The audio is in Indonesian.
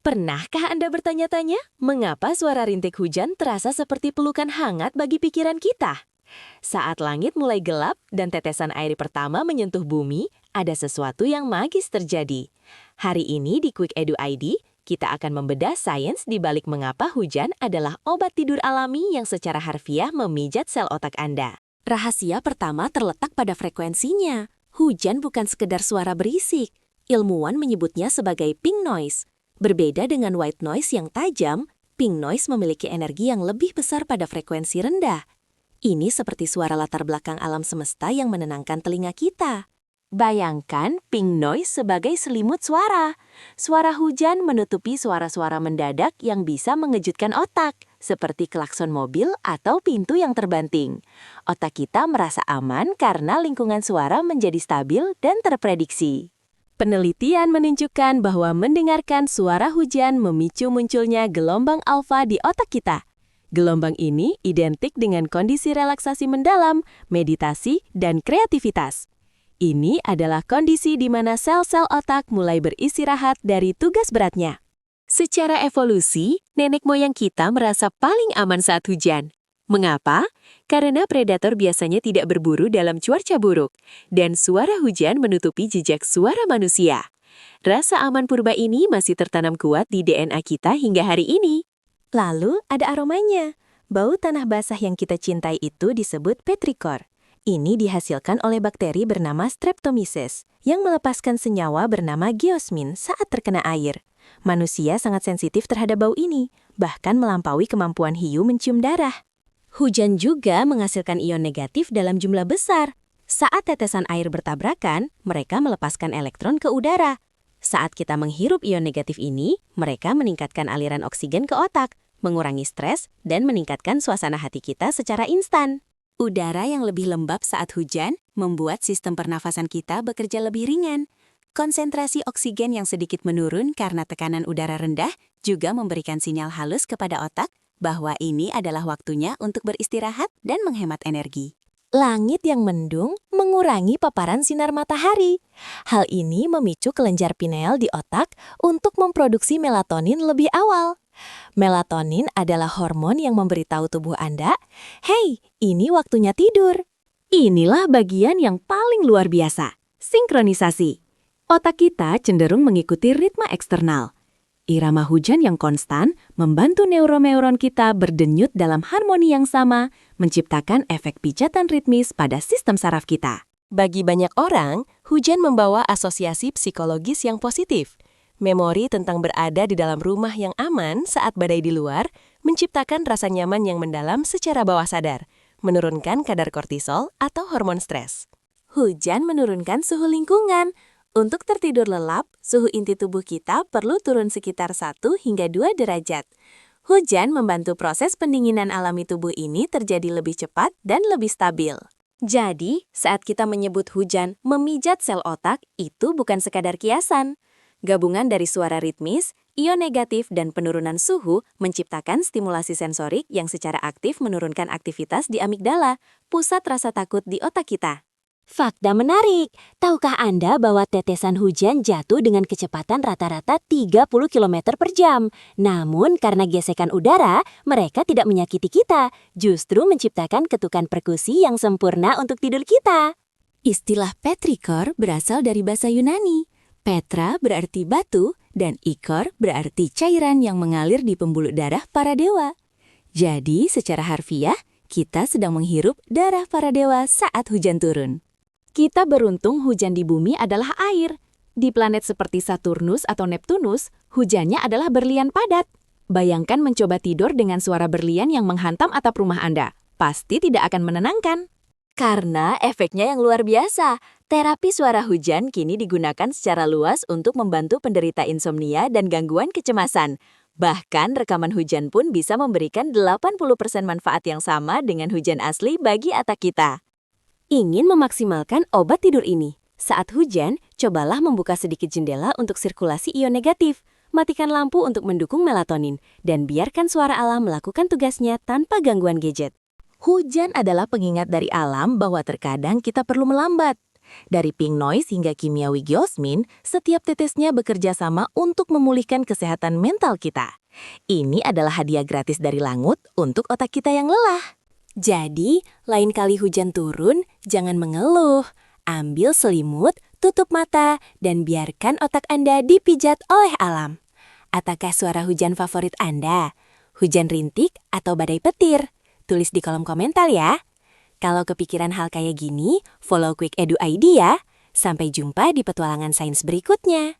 Pernahkah Anda bertanya-tanya, mengapa suara rintik hujan terasa seperti pelukan hangat bagi pikiran kita? Saat langit mulai gelap dan tetesan air pertama menyentuh bumi, ada sesuatu yang magis terjadi. Hari ini di Quick Edu ID, kita akan membedah sains di balik mengapa hujan adalah obat tidur alami yang secara harfiah memijat sel otak Anda. Rahasia pertama terletak pada frekuensinya. Hujan bukan sekedar suara berisik. Ilmuwan menyebutnya sebagai pink noise. Berbeda dengan white noise yang tajam, pink noise memiliki energi yang lebih besar pada frekuensi rendah. Ini seperti suara latar belakang alam semesta yang menenangkan telinga kita. Bayangkan pink noise sebagai selimut suara. Suara hujan menutupi suara-suara mendadak yang bisa mengejutkan otak, seperti klakson mobil atau pintu yang terbanting. Otak kita merasa aman karena lingkungan suara menjadi stabil dan terprediksi. Penelitian menunjukkan bahwa mendengarkan suara hujan memicu munculnya gelombang alfa di otak kita. Gelombang ini identik dengan kondisi relaksasi mendalam, meditasi, dan kreativitas. Ini adalah kondisi di mana sel-sel otak mulai beristirahat dari tugas beratnya. Secara evolusi, nenek moyang kita merasa paling aman saat hujan. Mengapa? Karena predator biasanya tidak berburu dalam cuaca buruk, dan suara hujan menutupi jejak suara manusia. Rasa aman purba ini masih tertanam kuat di DNA kita hingga hari ini. Lalu ada aromanya. Bau tanah basah yang kita cintai itu disebut petrikor. Ini dihasilkan oleh bakteri bernama Streptomyces, yang melepaskan senyawa bernama geosmin saat terkena air. Manusia sangat sensitif terhadap bau ini, bahkan melampaui kemampuan hiu mencium darah. Hujan juga menghasilkan ion negatif dalam jumlah besar. Saat tetesan air bertabrakan, mereka melepaskan elektron ke udara. Saat kita menghirup ion negatif ini, mereka meningkatkan aliran oksigen ke otak, mengurangi stres, dan meningkatkan suasana hati kita secara instan. Udara yang lebih lembab saat hujan membuat sistem pernafasan kita bekerja lebih ringan. Konsentrasi oksigen yang sedikit menurun karena tekanan udara rendah juga memberikan sinyal halus kepada otak bahwa ini adalah waktunya untuk beristirahat dan menghemat energi. Langit yang mendung mengurangi paparan sinar matahari. Hal ini memicu kelenjar pineal di otak untuk memproduksi melatonin lebih awal. Melatonin adalah hormon yang memberitahu tubuh Anda, "Hei, ini waktunya tidur." Inilah bagian yang paling luar biasa, sinkronisasi. Otak kita cenderung mengikuti ritme eksternal. Irama hujan yang konstan membantu neuroneuron kita berdenyut dalam harmoni yang sama, menciptakan efek pijatan ritmis pada sistem saraf kita. Bagi banyak orang, hujan membawa asosiasi psikologis yang positif. Memori tentang berada di dalam rumah yang aman saat badai di luar menciptakan rasa nyaman yang mendalam secara bawah sadar, menurunkan kadar kortisol atau hormon stres. Hujan menurunkan suhu lingkungan. Untuk tertidur lelap, suhu inti tubuh kita perlu turun sekitar 1 hingga 2 derajat. Hujan membantu proses pendinginan alami tubuh ini terjadi lebih cepat dan lebih stabil. Jadi, saat kita menyebut hujan memijat sel otak, itu bukan sekadar kiasan. Gabungan dari suara ritmis, ion negatif, dan penurunan suhu menciptakan stimulasi sensorik yang secara aktif menurunkan aktivitas di amigdala, pusat rasa takut di otak kita. Fakta menarik, tahukah Anda bahwa tetesan hujan jatuh dengan kecepatan rata-rata 30 km per jam? Namun karena gesekan udara, mereka tidak menyakiti kita, justru menciptakan ketukan perkusi yang sempurna untuk tidur kita. Istilah petrikor berasal dari bahasa Yunani. Petra berarti batu, dan ikor berarti cairan yang mengalir di pembuluh darah para dewa. Jadi secara harfiah, kita sedang menghirup darah para dewa saat hujan turun. Kita beruntung hujan di bumi adalah air. Di planet seperti Saturnus atau Neptunus, hujannya adalah berlian padat. Bayangkan mencoba tidur dengan suara berlian yang menghantam atap rumah Anda. Pasti tidak akan menenangkan. Karena efeknya yang luar biasa, terapi suara hujan kini digunakan secara luas untuk membantu penderita insomnia dan gangguan kecemasan. Bahkan rekaman hujan pun bisa memberikan 80% manfaat yang sama dengan hujan asli bagi otak kita. Ingin memaksimalkan obat tidur ini? Saat hujan, cobalah membuka sedikit jendela untuk sirkulasi ion negatif, matikan lampu untuk mendukung melatonin, dan biarkan suara alam melakukan tugasnya tanpa gangguan gadget. Hujan adalah pengingat dari alam bahwa terkadang kita perlu melambat. Dari pink noise hingga kimiawi geosmin, setiap tetesnya bekerja sama untuk memulihkan kesehatan mental kita. Ini adalah hadiah gratis dari Langut untuk otak kita yang lelah. Jadi, lain kali hujan turun, jangan mengeluh. Ambil selimut, tutup mata, dan biarkan otak Anda dipijat oleh alam. Ataukah suara hujan favorit Anda? Hujan rintik atau badai petir? Tulis di kolom komentar ya. Kalau kepikiran hal kayak gini, follow Quick Edu ID ya. Sampai jumpa di petualangan sains berikutnya.